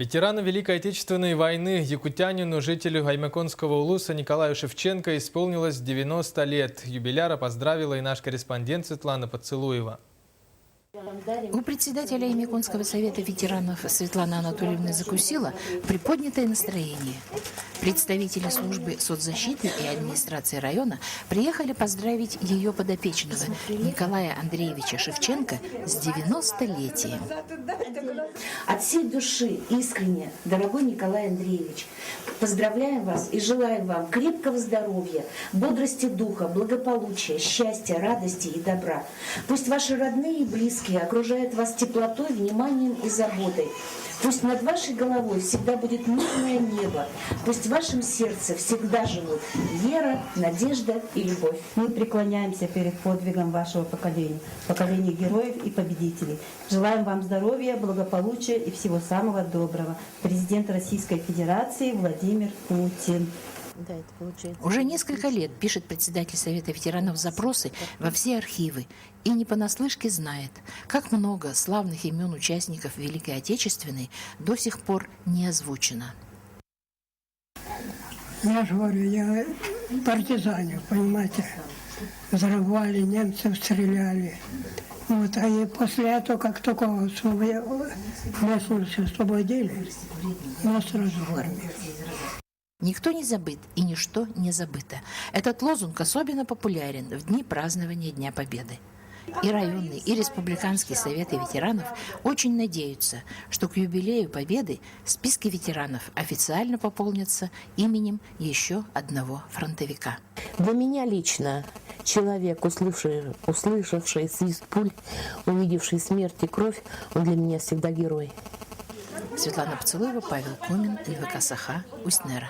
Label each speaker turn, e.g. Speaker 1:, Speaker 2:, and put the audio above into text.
Speaker 1: Ветерану Великой Отечественной войны, якутянину, жителю Гаймаконского улуса Николаю Шевченко исполнилось 90 лет. Юбиляра поздравила и наш корреспондент Светлана Поцелуева.
Speaker 2: У председателя Гаймаконского совета ветеранов Светланы Анатольевны Закусила приподнятое настроение. Представители службы соцзащиты и администрации района приехали поздравить ее подопечного Николая Андреевича Шевченко с 90-летием.
Speaker 3: От всей души, искренне, дорогой Николай Андреевич, поздравляем вас и желаем вам крепкого здоровья, бодрости духа, благополучия, счастья, радости и добра. Пусть ваши родные и близкие окружают вас теплотой, вниманием и заботой. Пусть над вашей головой всегда будет мирное небо. Пусть в вашем сердце всегда живут вера, надежда и любовь.
Speaker 4: Мы преклоняемся перед подвигом вашего поколения, поколения героев и победителей. Желаем вам здоровья, благополучия и всего самого доброго. Президент Российской Федерации Владимир Путин.
Speaker 2: Уже несколько лет пишет председатель Совета ветеранов запросы во все архивы и не понаслышке знает, как много славных имен участников Великой Отечественной до сих пор не озвучено.
Speaker 5: Я же говорю, я партизанил, понимаете, взрывали, немцев стреляли. Вот, а и после этого, как только нас освободили, нас сразу в армию.
Speaker 2: Никто не забыт и ничто не забыто. Этот лозунг особенно популярен в дни празднования Дня Победы. И районный, и республиканский советы ветеранов очень надеются, что к юбилею Победы списки ветеранов официально пополнятся именем еще одного фронтовика.
Speaker 6: Для меня лично человек, услышавший свист пуль, увидевший смерть и кровь, он для меня всегда герой.
Speaker 2: Светлана Поцелуева, Павел Комин, ЛВК Саха, Усть-Нера.